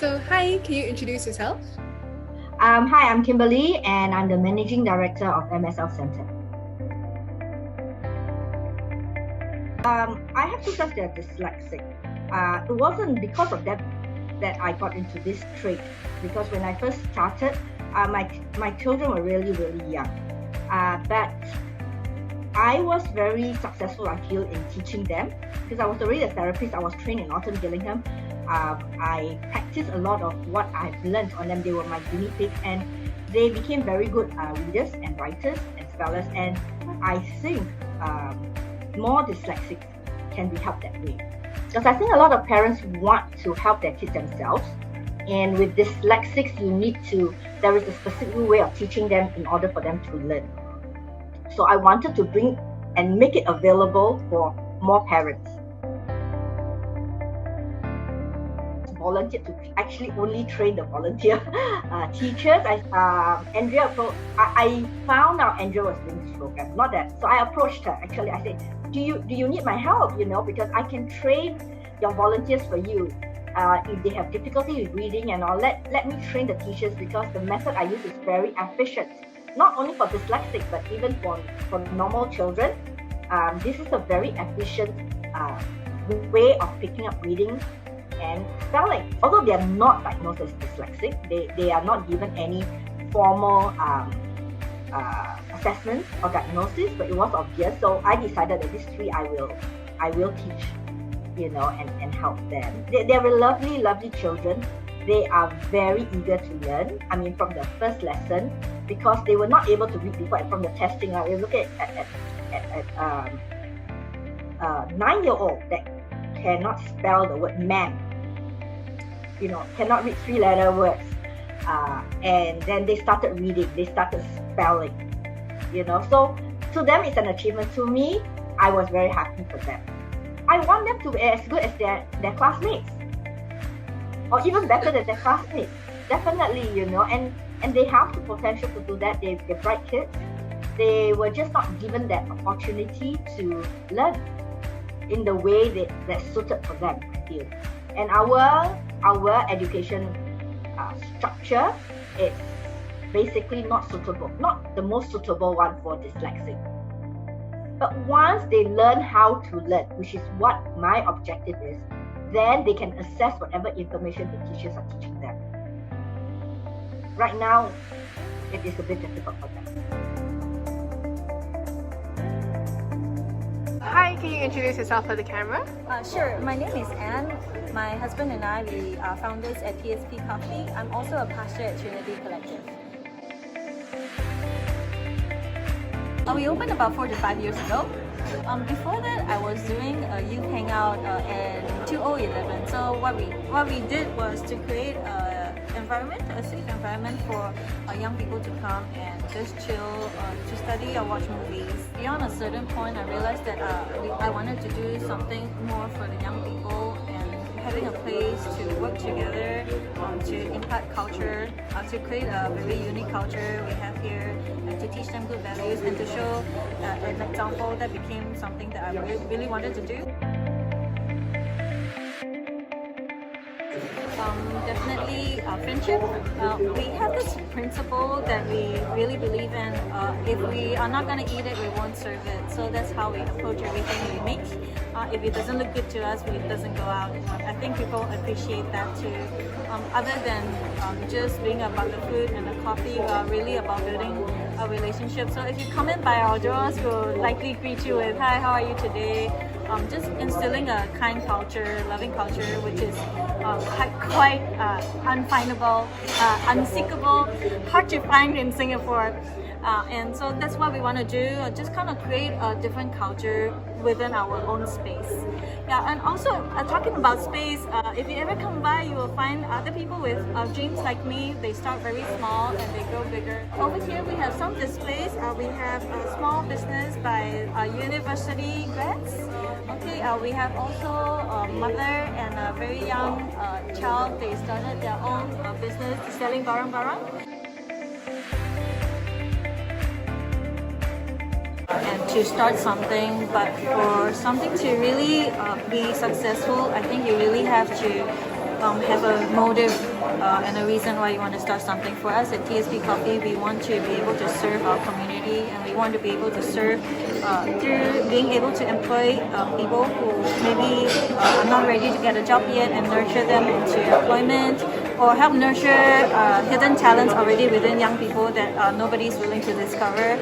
So, hi, can you introduce yourself? Hi, I'm Kimberly, and I'm the Managing Director of MSL Center. I have two sons that are dyslexic. It wasn't because of that I got into this trade. Because when I first started, my children were really young. But I was very successful, I feel, in teaching them because I was already a therapist. I was trained in Autumn Gillingham. I practiced a lot of what I've learned on them. They were my guinea pigs, and they became very good readers and writers and spellers. And I think more dyslexics can be helped that way. Because I think a lot of parents want to help their kids themselves. And with dyslexics, there is a specific way of teaching them in order for them to learn. So I wanted to bring and make it available for more parents. Volunteered to actually only train the volunteer teachers. Andrea, I found out Andrea was doing this program. Not that, so I approached her. Actually, I said, "Do you need my help? Because I can train your volunteers for you. If they have difficulty with reading and all, let me train the teachers because the method I use is very efficient. Not only for dyslexic, but even for normal children. This is a very efficient way of picking up reading and spelling. Although they are not diagnosed as dyslexic, they are not given any formal assessment or diagnosis, but it was obvious. So I decided that these three I will teach, and help them. They are lovely children. They are very eager to learn. I mean, from the first lesson, because they were not able to read before. From the testing, we look at 9-year-old that cannot spell the word man. Cannot read 3-letter words. And then they started reading. They started spelling. So to them it's an achievement. To me, I was very happy for them. I want them to be as good as their classmates, or even better than their classmates. Definitely, and they have the potential to do that. They're bright kids. They were just not given that opportunity to learn in the way that's suited for them, I feel. And our education structure is basically not the most suitable one for dyslexic. But once they learn how to learn, which is what my objective is, then they can access whatever information the teachers are teaching them. Right now, it is a bit difficult for them. Hi, can you introduce yourself for the camera? Sure. My name is Anne. My husband and I, we are founders at Tbcc Coffee. I'm also a pastor at Trinity Collective. We opened about 4 to 5 years ago. Before that, I was doing a youth hangout in 2011. So what we did was to create a safe environment for young people to come and just chill, to study or watch movies. Beyond a certain point, I realized that I wanted to do something more for the young people, and having a place to work together, to impact culture, to create a very unique culture we have here, and to teach them good values and to show an example that became something that I really wanted to do. Definitely friendship. We have this principle that we really believe in. If we are not going to eat it, we won't serve it. So that's how we approach everything we make. If it doesn't look good to us, it doesn't go out. I think people appreciate that too. Other than just being about the food and the coffee, we are really about building a relationship. So if you come in by our doors, we'll likely greet you with, "Hi, how are you today?" Just instilling a kind culture, loving culture, which is quite unfindable, unseekable, hard to find in Singapore. And so that's what we want to do, just kind of create a different culture within our own space. Yeah, and also talking about space, if you ever come by, you will find other people with dreams like me. They start very small and they grow bigger. Over here we have some displays. We have a small business by university grads. Okay, we have also a mother and a very young child. They started their own business selling barang-barang. And to start something, but for something to really be successful, I think you really have to have a motive and a reason why you want to start something. For us at TSP Coffee, we want to be able to serve our community, and we want to be able to serve through being able to employ people who maybe are not ready to get a job yet and nurture them into employment, or help nurture hidden talents already within young people that nobody is willing to discover.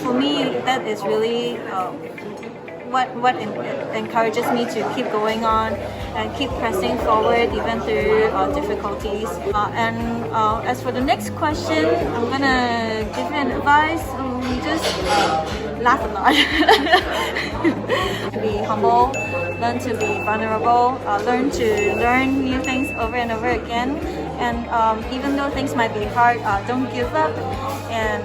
For me, that is really what encourages me to keep going on and keep pressing forward even through difficulties. As for the next question, I'm gonna give you an advice. Just laugh a lot. To be humble, learn to be vulnerable, learn to learn new things over and over again. And even though things might be hard, don't give up. And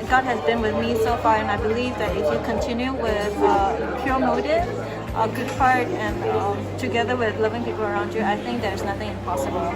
God has been with me so far, and I believe that if you continue with pure motive, a good heart, and together with loving people around you, I think there's nothing impossible.